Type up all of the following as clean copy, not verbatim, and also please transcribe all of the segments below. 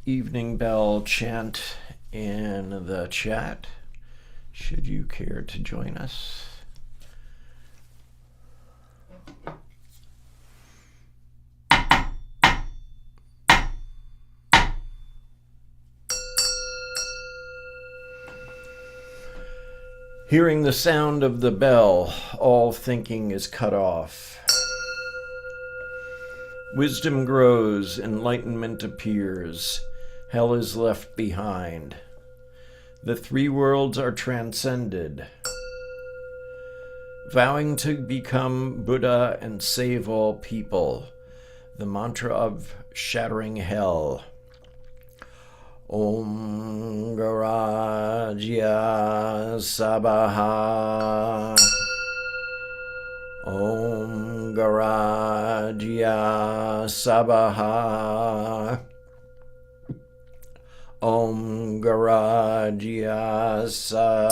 evening bell chant in the chat, should you care to join us. Hearing the sound of the bell, all thinking is cut off. Wisdom grows, enlightenment appears, hell is left behind. The three worlds are transcended. Vowing to become Buddha and save all people, the mantra of shattering hell. Om Garajya Sabaha. Om Garajya Sabaha. Om Garajya Sabaha.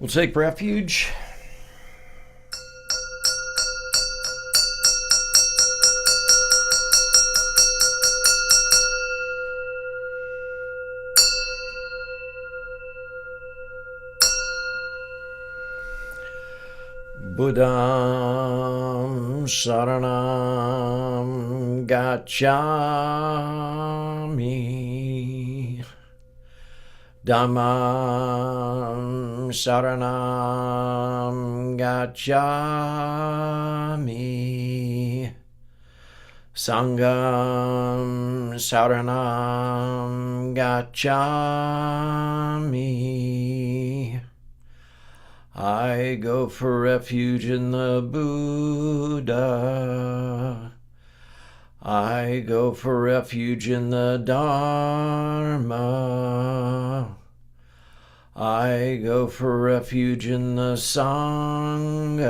We'll take refuge. Buddham Saranam Gacchami. Dhammam Saranam Gacchami. Sangham Saranam Gacchami. I go for refuge in the Buddha. I go for refuge in the Dharma. I go for refuge in the Sangha.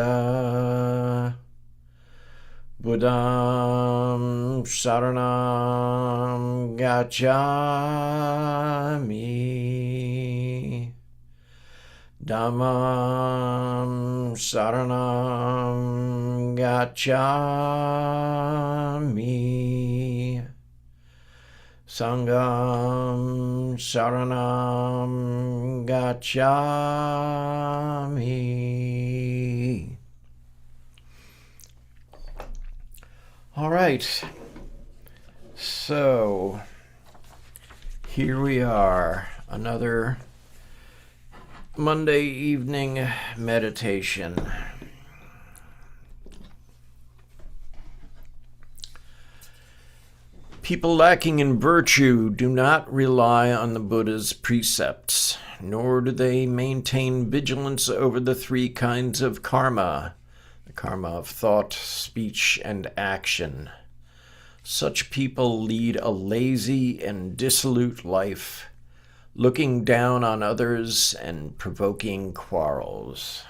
Buddham Saranam Gacchami. Dhammam Saranam Gacchami. Sangham Saranam Gacchami. All right. So here we are, another Monday evening meditation. People lacking in virtue do not rely on the Buddha's precepts, nor do they maintain vigilance over the three kinds of karma, the karma of thought, speech, and action. Such people lead a lazy and dissolute life, looking down on others and provoking quarrels.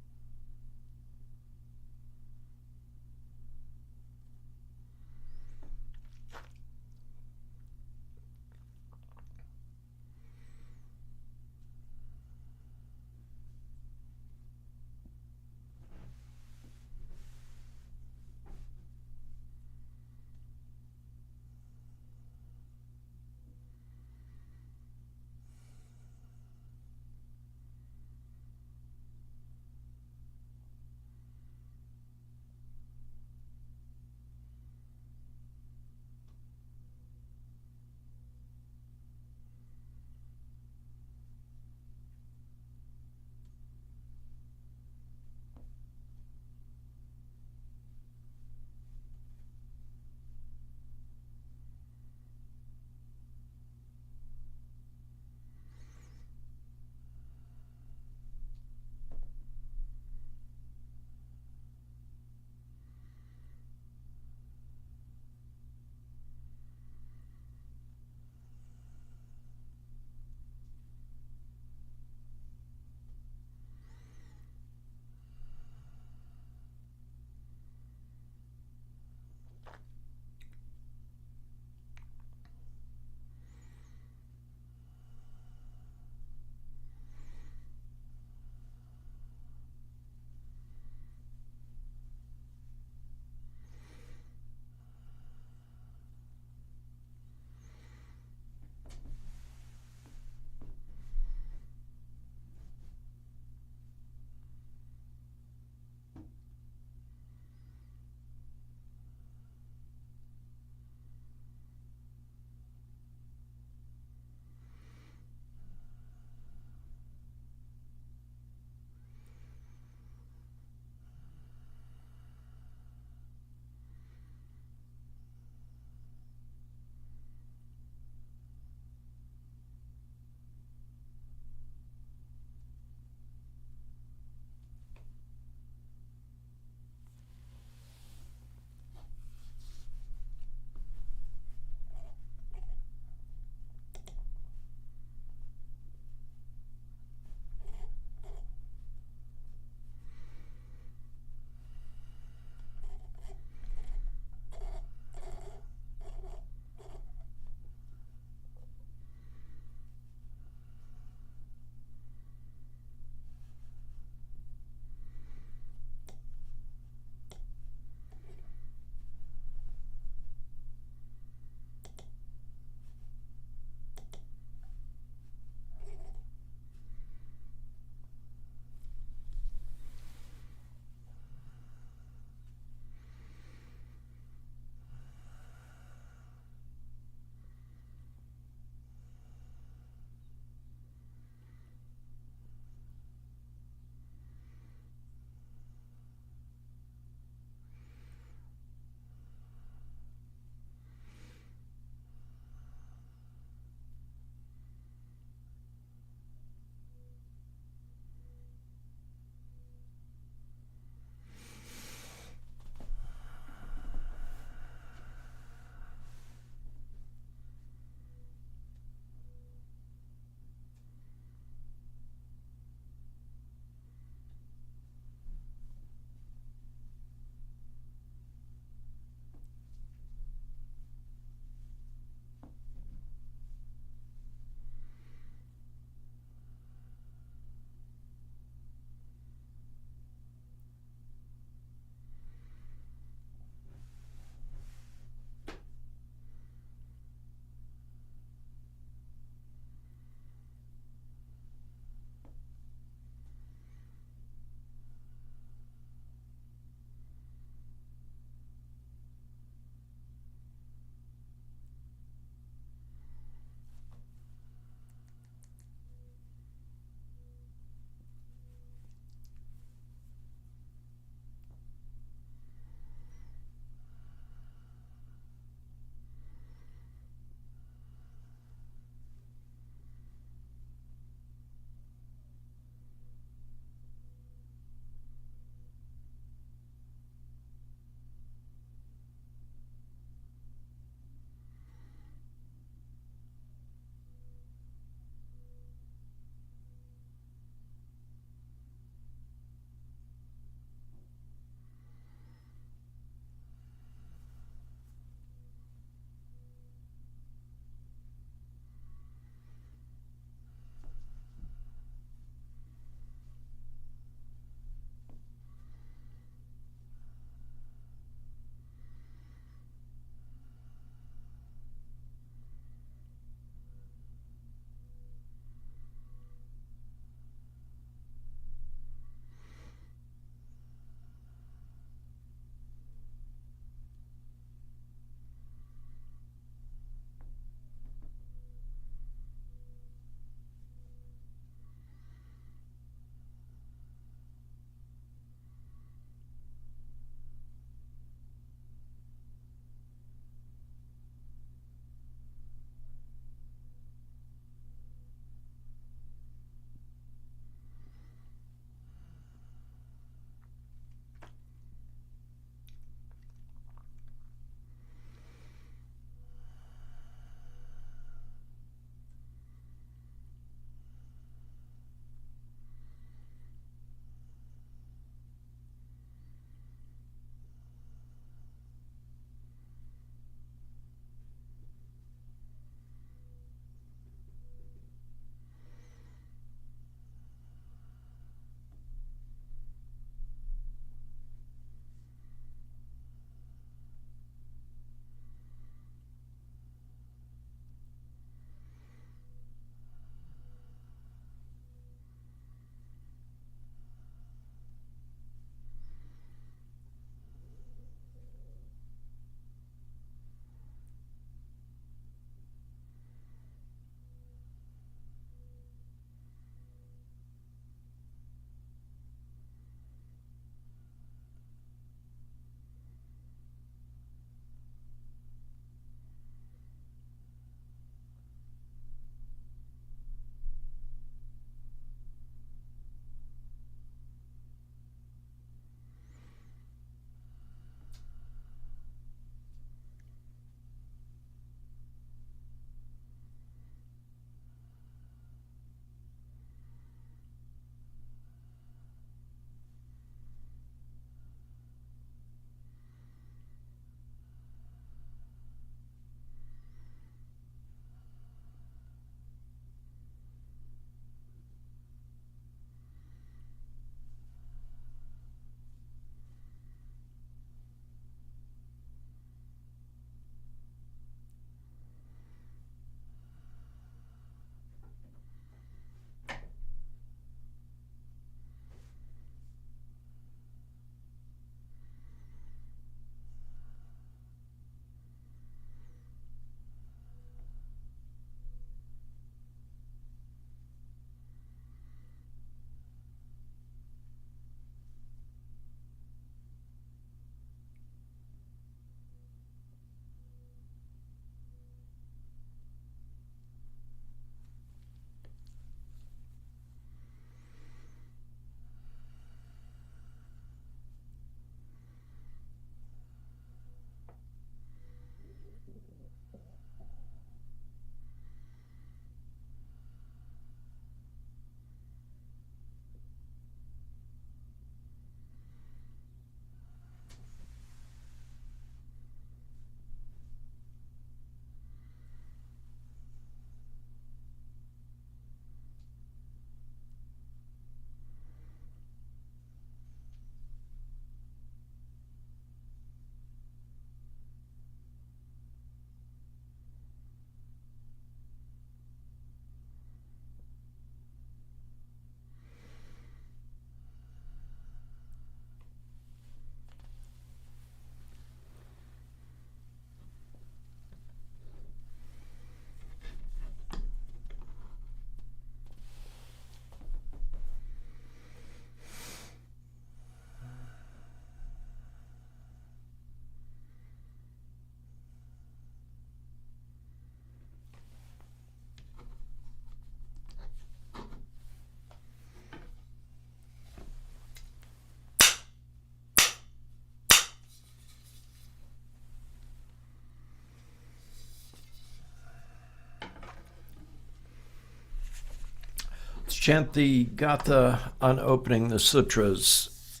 Chant the Gatha on opening the sutras.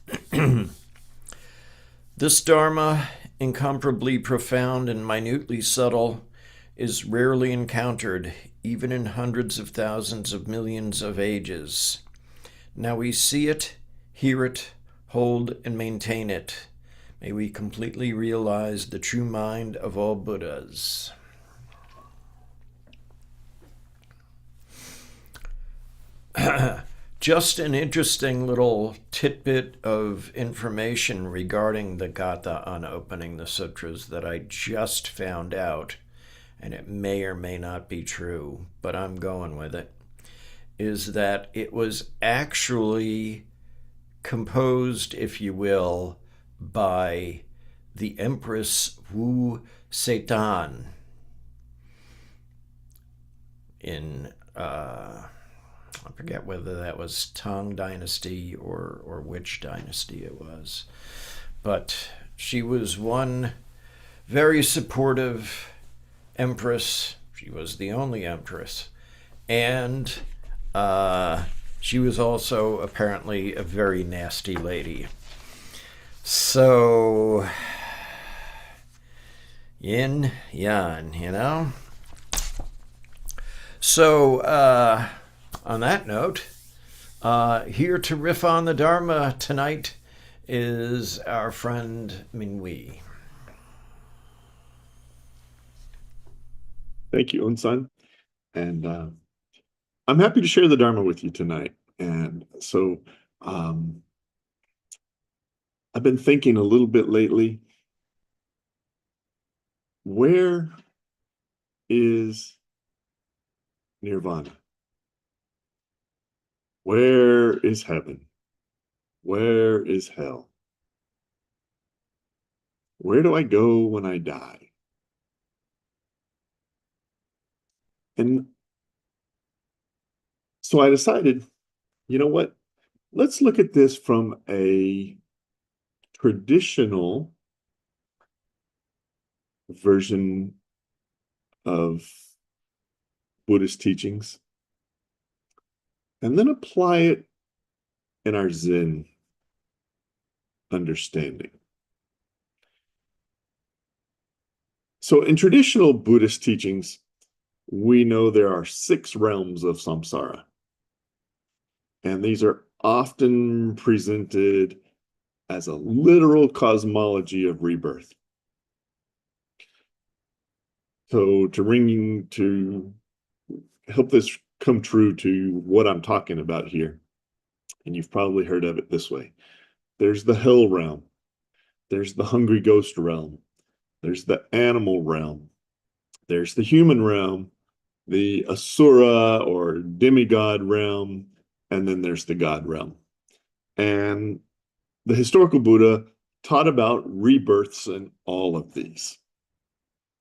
This Dharma, incomparably profound and minutely subtle, is rarely encountered, even in hundreds of thousands of millions of ages. Now we see it, hear it, hold and maintain it. May we completely realize the true mind of all Buddhas. Just an interesting little tidbit of information regarding the Gatha on opening the sutras that I just found out, and it may or may not be true, but I'm going with it, is that it was actually composed, if you will, by the Empress Wu Seitan in I forget whether that was Tang Dynasty or which dynasty it was. But she was one very supportive empress. She was the only empress. And she was also apparently a very nasty lady. So, yin, yang, you know? So, on that note, here to riff on the Dharma tonight is our friend Minhui. Thank you, Unsan. And I'm happy to share the Dharma with you tonight. And so I've been thinking a little bit lately, where is Nirvana? Where is heaven? Where is hell? Where do I go when I die? And so I decided, you know what? Let's look at this from a traditional version of Buddhist teachings, and then apply it in our Zen understanding. So in traditional Buddhist teachings, we know there are 6 realms of samsara. And these are often presented as a literal cosmology of rebirth. So to help this come true to what I'm talking about here, and you've probably heard of it this way. There's the hell realm. There's the hungry ghost realm. There's the animal realm. There's the human realm, the asura or demigod realm, and then there's the God realm. And the historical Buddha taught about rebirths in all of these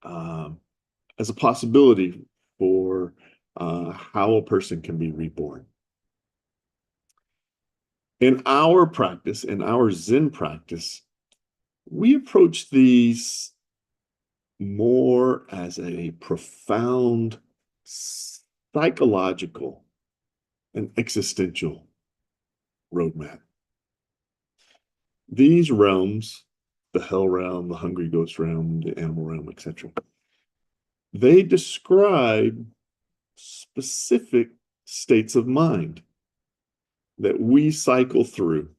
as a possibility for how a person can be reborn. In our practice, in our Zen practice, we approach these more as a profound psychological and existential roadmap. These realms, the hell realm, the hungry ghost realm, the animal realm, etc., they describe specific states of mind that we cycle through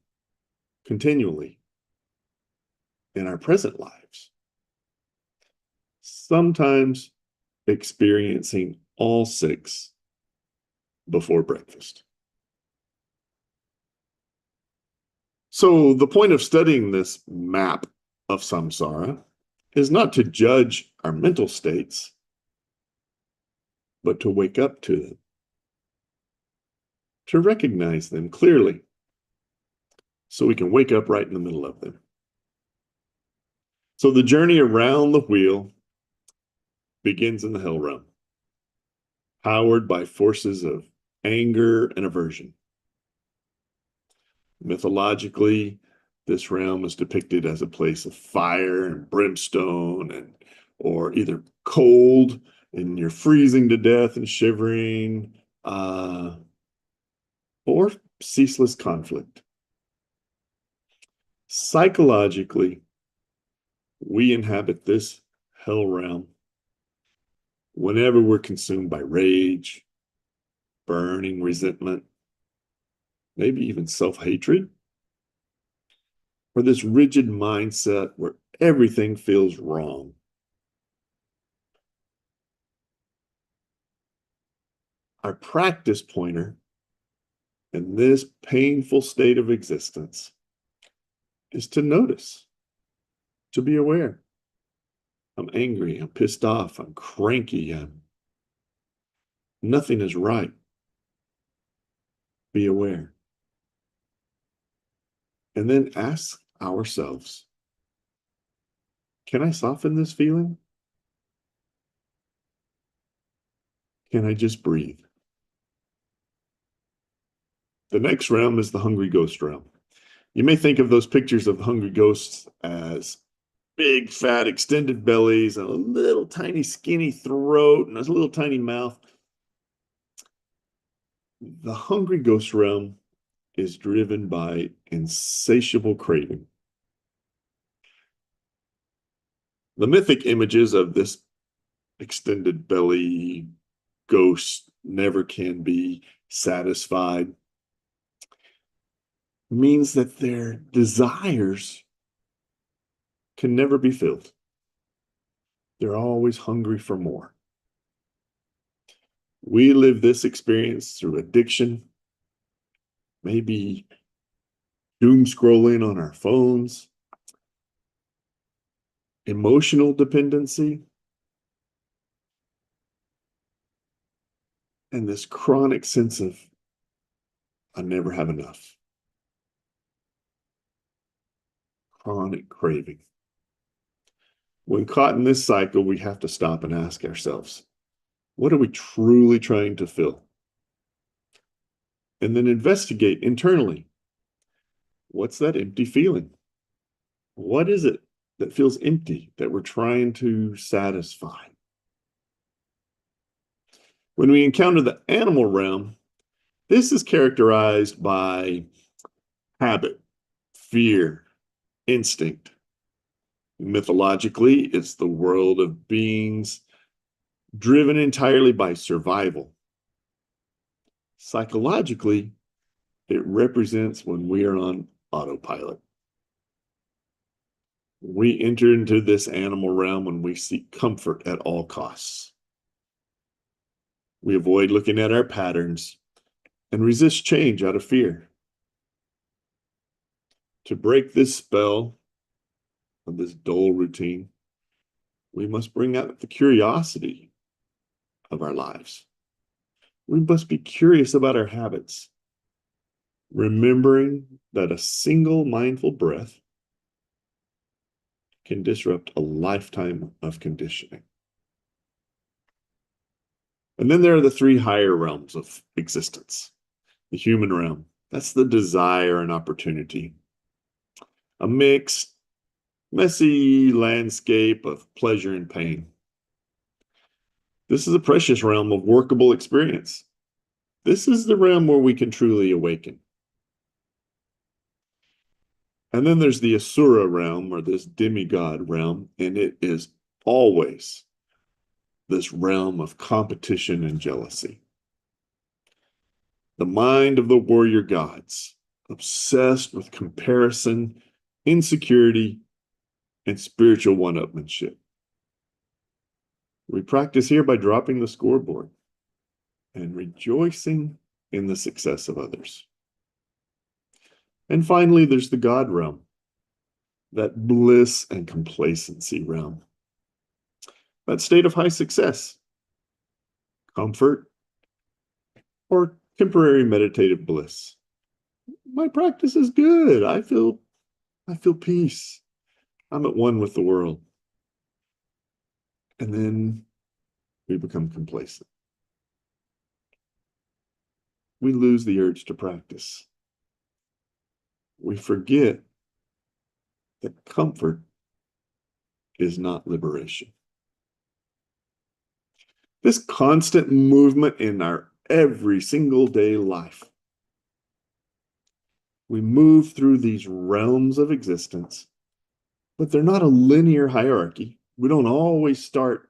continually in our present lives, sometimes experiencing all 6 before breakfast. So the point of studying this map of samsara is not to judge our mental states, but to wake up to them, to recognize them clearly, so we can wake up right in the middle of them. So the journey around the wheel begins in the hell realm, powered by forces of anger and aversion. Mythologically, this realm is depicted as a place of fire and brimstone, or either cold and you're freezing to death and shivering, or ceaseless conflict. Psychologically, we inhabit this hell realm whenever we're consumed by rage, burning resentment, maybe even self-hatred, or this rigid mindset where everything feels wrong. Our practice pointer in this painful state of existence is to notice, to be aware. I'm angry, I'm pissed off, I'm cranky, nothing is right. Be aware. And then ask ourselves, can I soften this feeling? Can I just breathe? The next realm is the hungry ghost realm. You may think of those pictures of hungry ghosts as big, fat, extended bellies, and a little tiny, skinny throat, and a little tiny mouth. The hungry ghost realm is driven by insatiable craving. The mythic images of this extended belly ghost never can be satisfied means that their desires can never be filled. They're always hungry for more. We live this experience through addiction, maybe doom scrolling on our phones, emotional dependency, and this chronic sense of, I never have enough. Chronic craving. When caught in this cycle, we have to stop and ask ourselves, what are we truly trying to fill? And then investigate internally. What's that empty feeling? What is it that feels empty that we're trying to satisfy? When we encounter the animal realm, this is characterized by habit, fear, instinct. Mythologically, it's the world of beings driven entirely by survival. Psychologically, it represents when we are on autopilot. We enter into this animal realm when we seek comfort at all costs. We avoid looking at our patterns and resist change out of fear. To break this spell of this dull routine, we must bring out the curiosity of our lives. We must be curious about our habits, remembering that a single mindful breath can disrupt a lifetime of conditioning. And then there are the three higher realms of existence. The human realm, that's the desire and opportunity. A mixed, messy landscape of pleasure and pain. This is a precious realm of workable experience. This is the realm where we can truly awaken. And then there's the Asura realm, or this demigod realm, and it is always this realm of competition and jealousy. The mind of the warrior gods, obsessed with comparison, insecurity, and spiritual one-upmanship. We practice here by dropping the scoreboard and rejoicing in the success of others. And finally, there's the God realm, that bliss and complacency realm, that state of high success, comfort, or temporary meditative bliss. My practice is good. I feel peace. I'm at one with the world. And then we become complacent. We lose the urge to practice. We forget that comfort is not liberation. This constant movement in our every single day life We move through these realms of existence, but they're not a linear hierarchy. We don't always start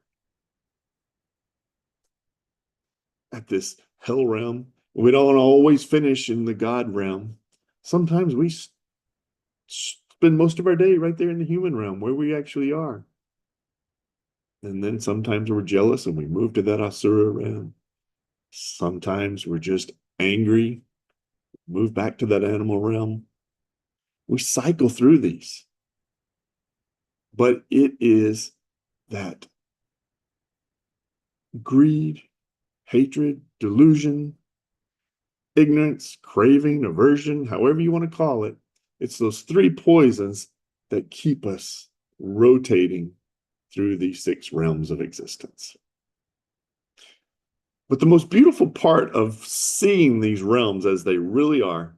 at this hell realm. We don't always finish in the God realm. Sometimes we spend most of our day right there in the human realm where we actually are. And then sometimes we're jealous and we move to that Asura realm. Sometimes we're just angry, move back to that animal realm. We cycle through these. But it is that greed, hatred, delusion, ignorance, craving, aversion, however you want to call it, it's those three poisons that keep us rotating through these 6 realms of existence. But the most beautiful part of seeing these realms as they really are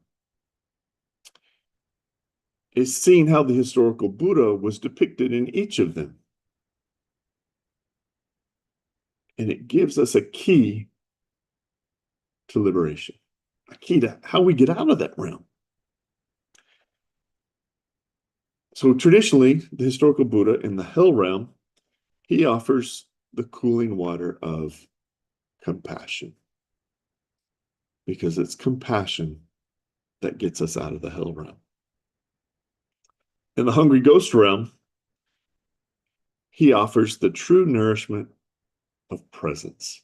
is seeing how the historical Buddha was depicted in each of them. And it gives us a key to liberation, a key to how we get out of that realm. So traditionally, the historical Buddha in the hell realm, he offers the cooling water of compassion, because it's compassion that gets us out of the hell realm. In the hungry ghost realm, he offers the true nourishment of presence.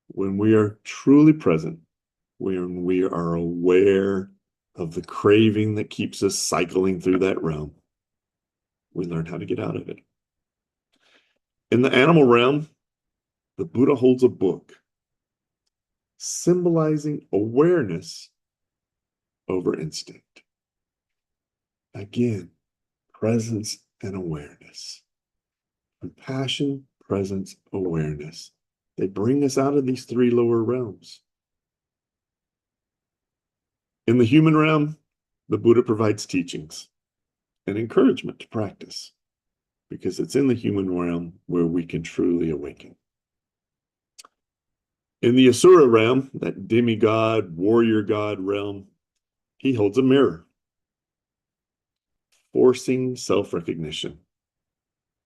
When we are truly present, when we are aware of the craving that keeps us cycling through that realm, we learn how to get out of it. In the animal realm, the Buddha holds a book symbolizing awareness over instinct. Again, presence and awareness. Compassion, presence, awareness. They bring us out of these 3 lower realms. In the human realm, the Buddha provides teachings and encouragement to practice, because it's in the human realm where we can truly awaken. In the Asura realm, that demigod, warrior god realm, he holds a mirror, forcing self-recognition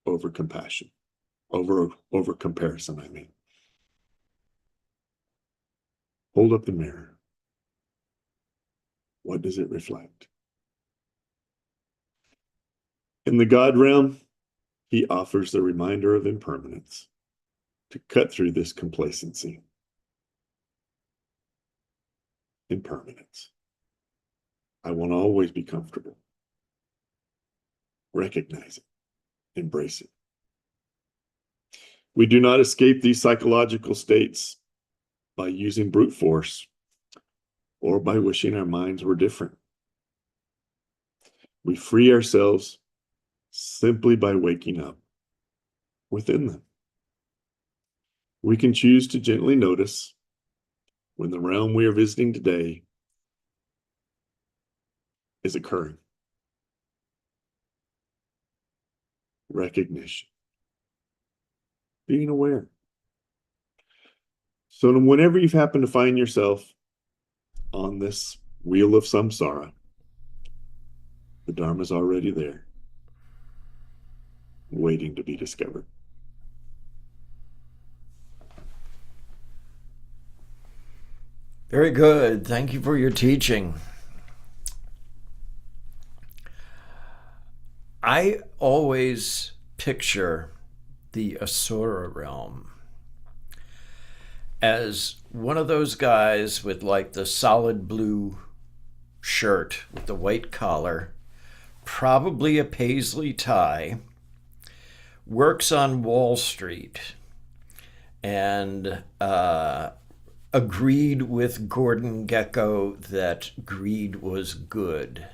over compassion, over comparison, I mean. Hold up the mirror. What does it reflect? In the God realm, he offers the reminder of impermanence to cut through this complacency. Impermanence. I want to always be comfortable. Recognize it. Embrace it. We do not escape these psychological states by using brute force or by wishing our minds were different. We free ourselves simply by waking up within them. We can choose to gently notice when the realm we are visiting today is occurring. Recognition. Being aware. So whenever you've happened to find yourself on this wheel of samsara, the Dharma's already there, waiting to be discovered. Very good. Thank you for your teaching. I always picture the Asura realm as one of those guys with like the solid blue shirt with the white collar, probably a paisley tie, works on Wall Street, and agreed with Gordon Gekko that greed was good.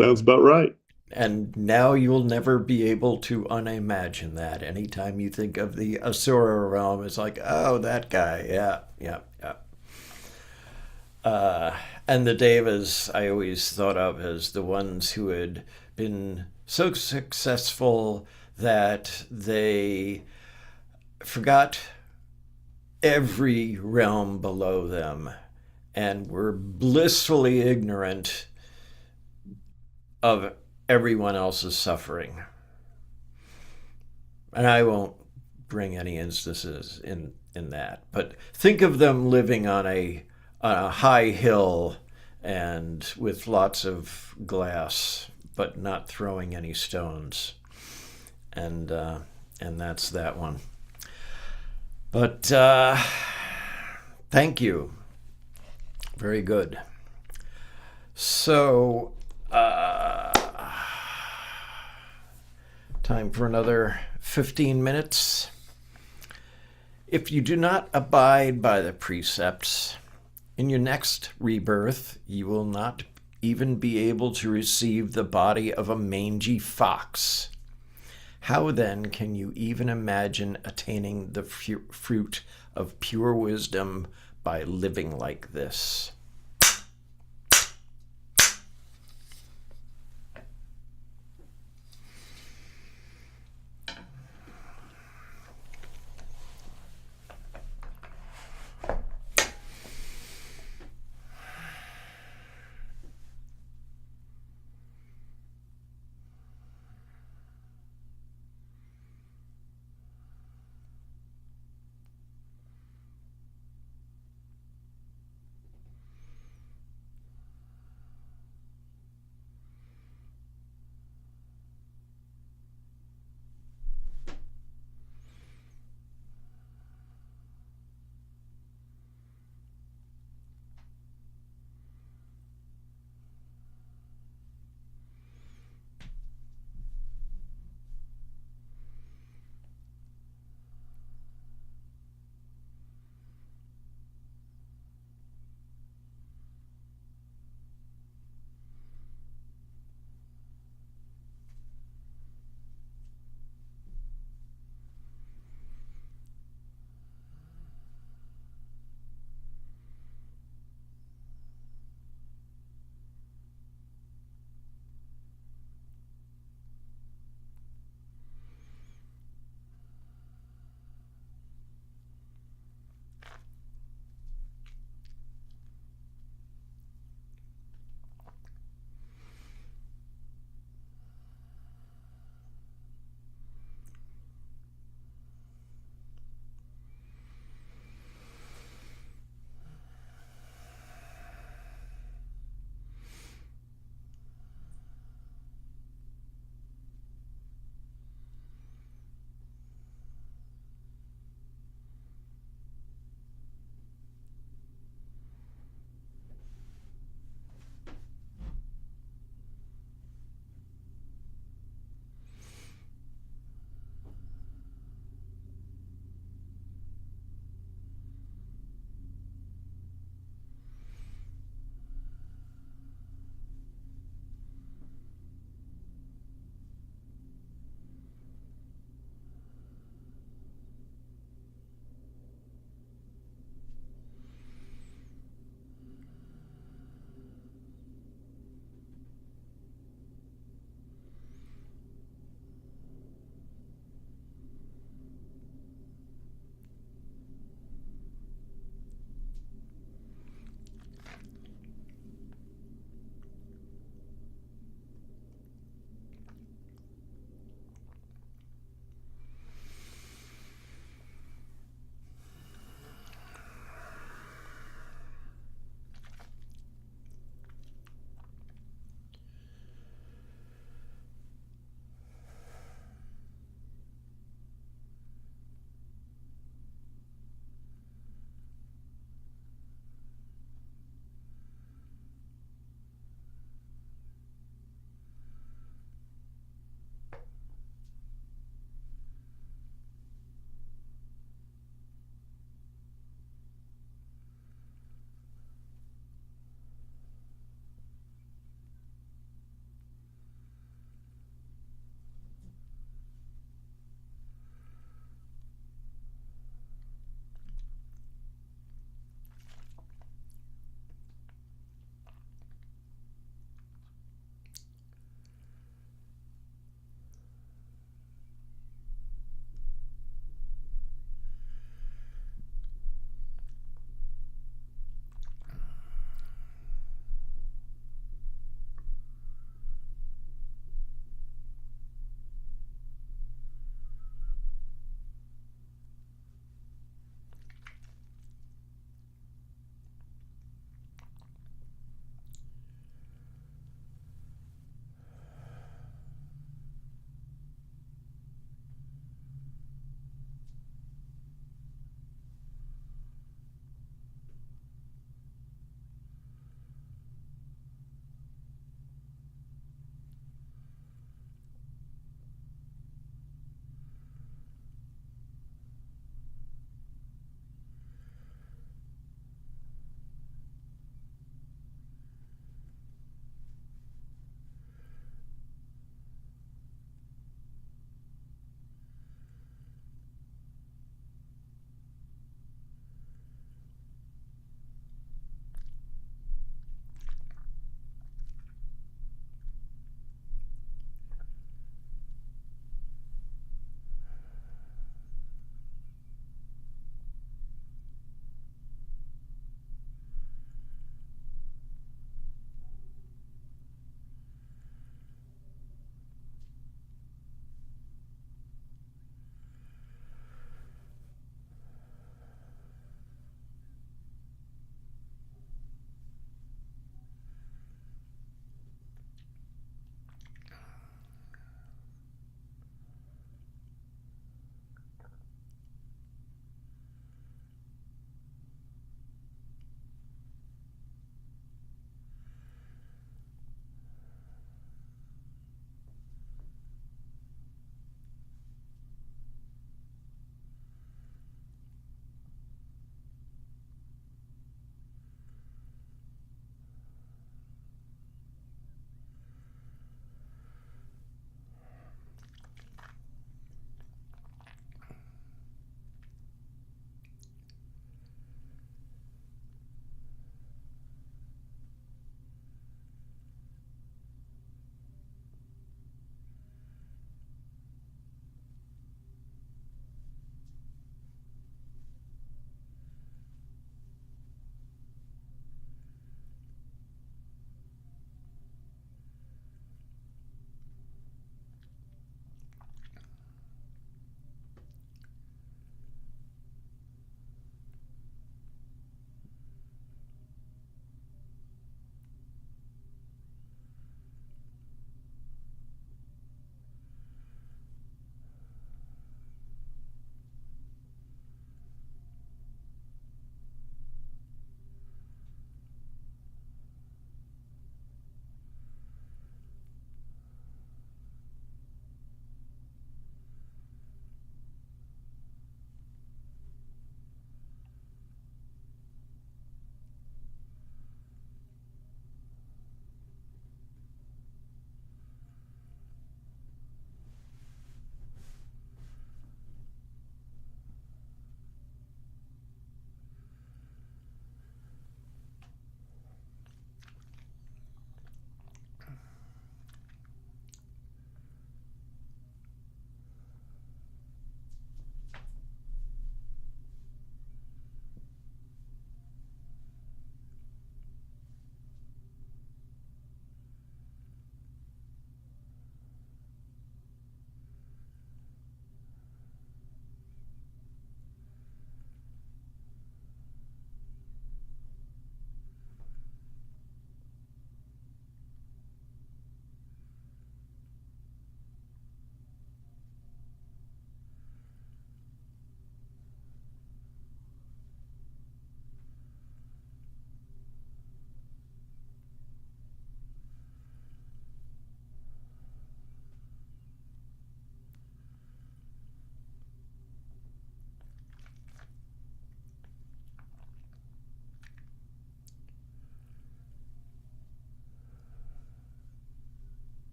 Sounds about right. And now you'll never be able to unimagine that. Anytime you think of the Asura realm, it's like, oh, that guy. Yeah, yeah, yeah. And the Devas I always thought of as the ones who had been so successful that they forgot every realm below them and were blissfully ignorant of everyone else's suffering. And I won't bring any instances in that, but think of them living on a high hill and with lots of glass, but not throwing any stones. And that's that one. But thank you. Very good. So, time for another 15 minutes. If you do not abide by the precepts, in your next rebirth, you will not even be able to receive the body of a mangy fox. How then can you even imagine attaining the fruit of pure wisdom by living like this?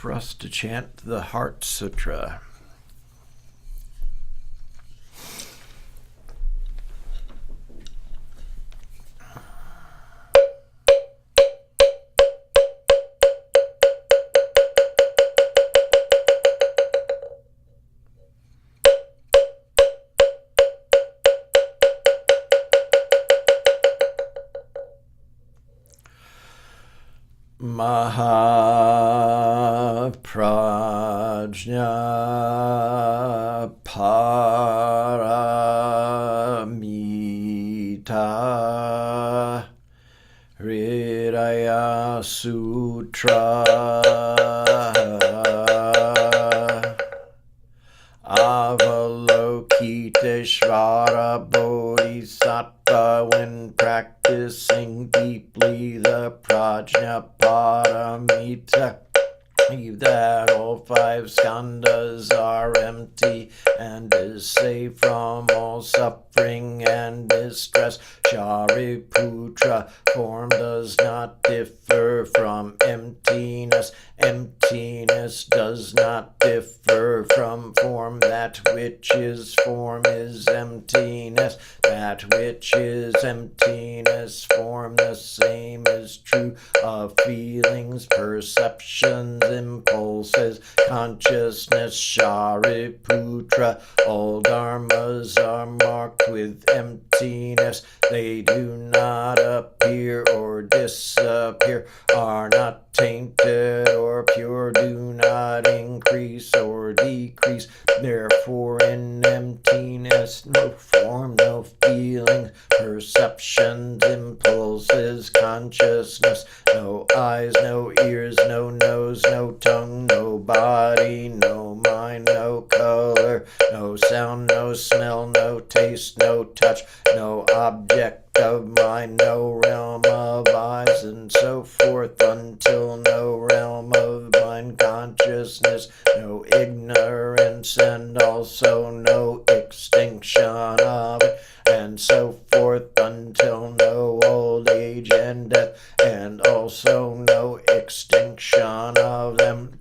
for us to chant the Heart Sutra. Mahaprajna Paramita Hridaya Sutra Avalokiteshvara Bodhisattva when practicing deeply the Prajna Paramita. Believe that all five skandhas are empty and is safe from all suffering and distress. Shariputra, form does not differ from emptiness. Emptiness does not differ from form. That which is form is emptiness. That which is emptiness, form. The same is true of feelings, perceptions, impulses, consciousness. Shariputra, all dharmas are marked with emptiness. They do not appear or disappear, are not tainted or pure, do not increase or decrease. Therefore in emptiness, no form, no feeling, perceptions, impulses, consciousness, no eyes, no ears, no nose, no tongue, no body, no mind, no color, no sound, no smell, no taste, no touch, no object of mind, no realm of eyes, and so forth, until no realm of mind consciousness, no ignorance, and also no extinction of it, and so forth, until no old age and death, and also no extinction of them.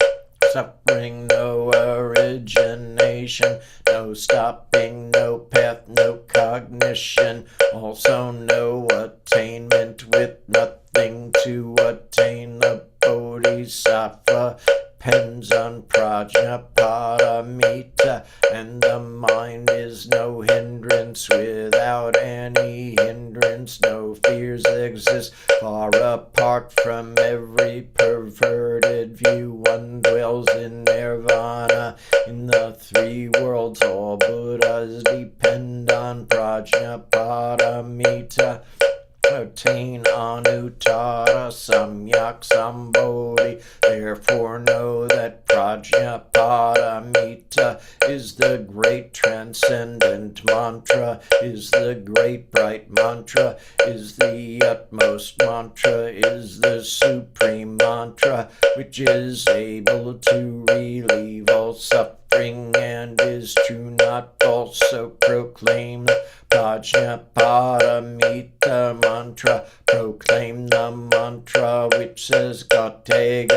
Suffering, no origination, no stopping, no path, no cognition, also no attainment, with nothing to attain. The Bodhisattva depends on Prajna Paramita, and the mind is no hindrance. Without any hindrance, no fears exist. Far apart from every perverted view, one dwells in nirvana. In the three worlds, all Buddhas depend on Prajna Paramita. Attain Anuttara Samyak Sambodhi. Therefore know that Prajna Paramita is the great transcendent mantra, is the great bright mantra, is the utmost mantra, is the supreme mantra, which is able to relieve all suffering and is true, not false. So proclaim the Prajna Paramita mantra. Proclaim the mantra which says Gate Gate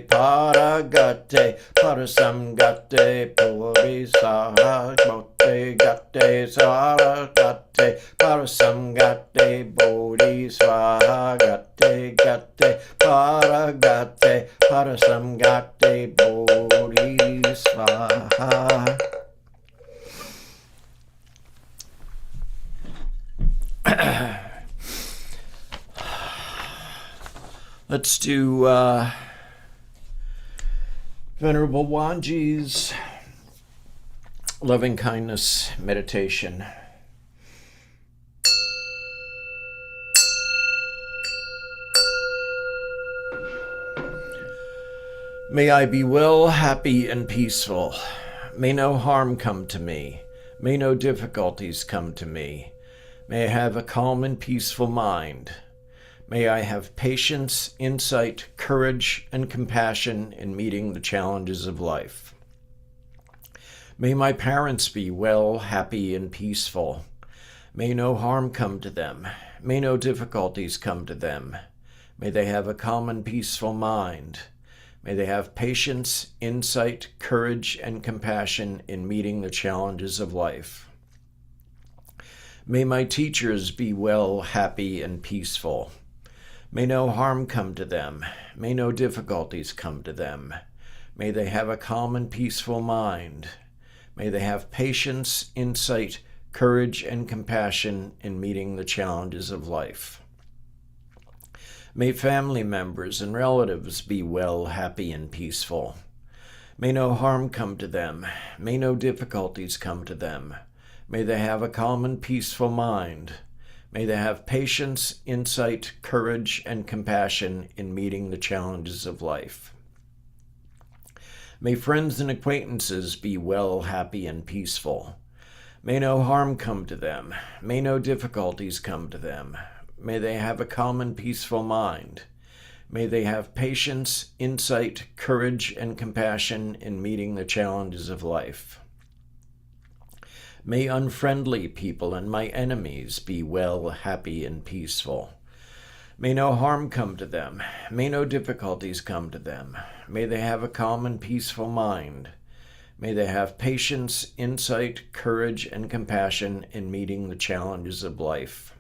Paragate Parasamgate Purisaha Gate Gate Saragate Parasamgate Bodhisvaha Gate Gate Paragate Parasamgate Bodhisvaha. Let's do Venerable Wanji's loving kindness meditation. May I be well, happy, and peaceful. May no harm come to me. May no difficulties come to me. May I have a calm and peaceful mind. May I have patience, insight, courage, and compassion in meeting the challenges of life. May my parents be well, happy, and peaceful. May no harm come to them. May no difficulties come to them. May they have a calm and peaceful mind. May they have patience, insight, courage, and compassion in meeting the challenges of life. May my teachers be well, happy, and peaceful. May no harm come to them. May no difficulties come to them. May they have a calm and peaceful mind. May they have patience, insight, courage, and compassion in meeting the challenges of life. May family members and relatives be well, happy, and peaceful. May no harm come to them. May no difficulties come to them. May they have a calm and peaceful mind. May they have patience, insight, courage, and compassion in meeting the challenges of life. May friends and acquaintances be well, happy, and peaceful. May no harm come to them. May no difficulties come to them. May they have a calm and peaceful mind. May they have patience, insight, courage, and compassion in meeting the challenges of life. May unfriendly people and my enemies be well, happy, and peaceful. May no harm come to them. May no difficulties come to them. May they have a calm and peaceful mind. May they have patience, insight, courage, and compassion in meeting the challenges of life.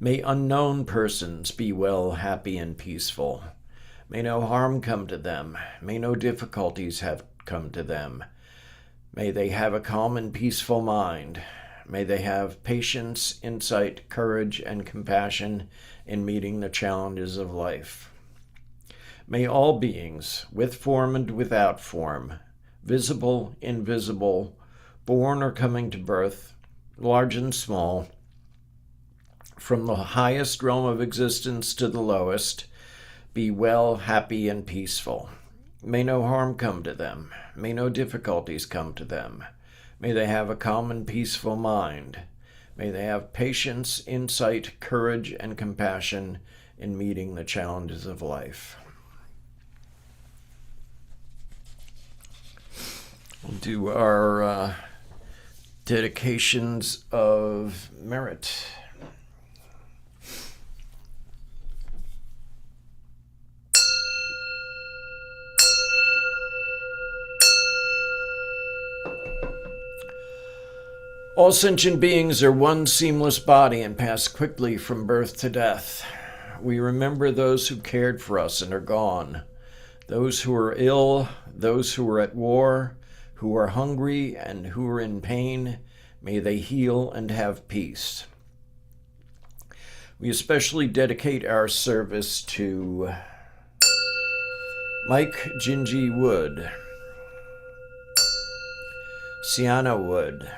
May unknown persons be well, happy, and peaceful. May no harm come to them. May no difficulties have come to them. May they have a calm and peaceful mind. May they have patience, insight, courage, and compassion in meeting the challenges of life. May all beings, with form and without form, visible, invisible, born or coming to birth, large and small, from the highest realm of existence to the lowest, be well, happy, and peaceful. May no harm come to them. May no difficulties come to them. May they have a calm and peaceful mind. May they have patience, insight, courage, and compassion in meeting the challenges of life. We'll do our dedications of merit. All sentient beings are one seamless body and pass quickly from birth to death. We remember those who cared for us and are gone, those who are ill, those who are at war, who are hungry, and who are in pain. May they heal and have peace. We especially dedicate our service to Mike Gingy Wood, Sienna Wood,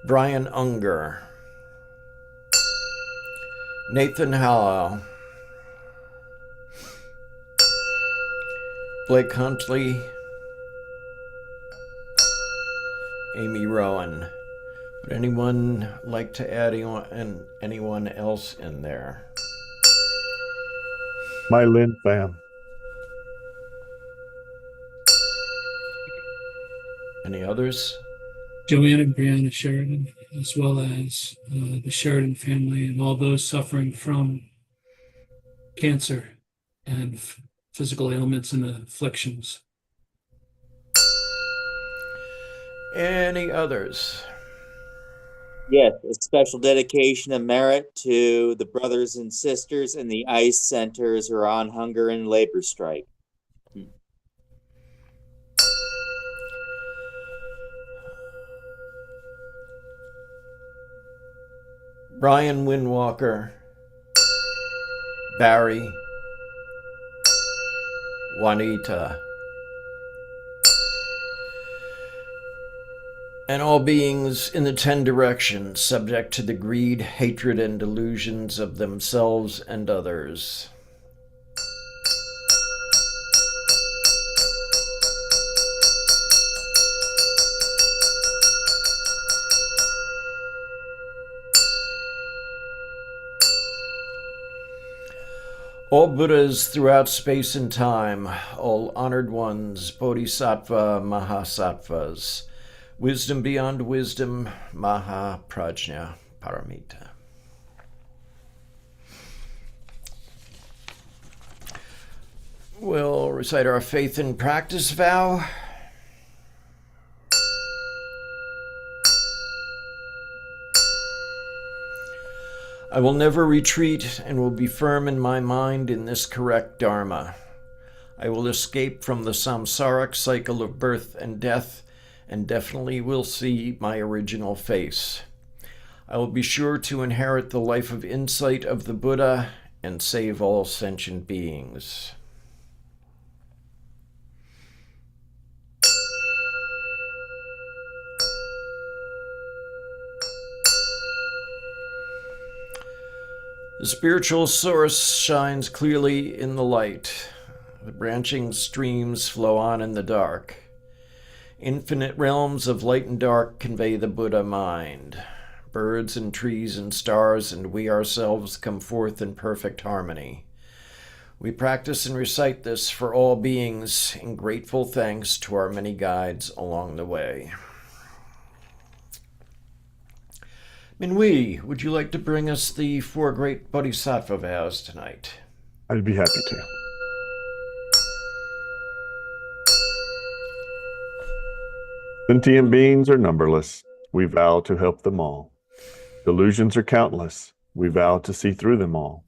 Brian Unger, Nathan Howell, Blake Huntley, Amy Rowan. Would anyone like to add anyone else in there? My Lynn fam. Any others? Joanna and Brianna Sheridan, as well as the Sheridan family and all those suffering from cancer and physical ailments and afflictions. Any others? Yes, a special dedication of merit to the brothers and sisters in the ICE centers who are on hunger and labor strike. Brian Windwalker, Barry, Juanita, and all beings in the 10 directions subject to the greed, hatred, and delusions of themselves and others. All Buddhas throughout space and time, all honored ones, Bodhisattva, Mahasattvas, wisdom beyond wisdom, Maha Prajna Paramita. We'll recite our faith and practice vow. I will never retreat and will be firm in my mind in this correct Dharma. I will escape from the samsaric cycle of birth and death and definitely will see my original face. I will be sure to inherit the life of insight of the Buddha and save all sentient beings. The spiritual source shines clearly in the light. The branching streams flow on in the dark. Infinite realms of light and dark convey the Buddha mind. Birds and trees and stars and we ourselves come forth in perfect harmony. We practice and recite this for all beings in grateful thanks to our many guides along the way. Minwee, would you like to bring us the 4 great bodhisattva vows tonight? I'd be happy to. Sentient beings are numberless. We vow to help them all. Delusions are countless. We vow to see through them all.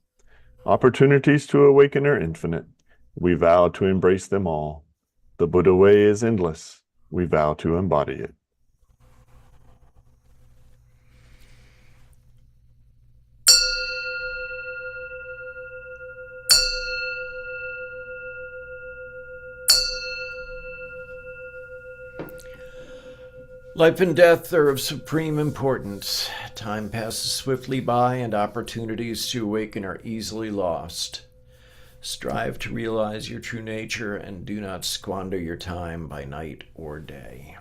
Opportunities to awaken are infinite. We vow to embrace them all. The Buddha way is endless. We vow to embody it. Life and death are of supreme importance. Time passes swiftly by and opportunities to awaken are easily lost. Strive to realize your true nature and do not squander your time by night or day.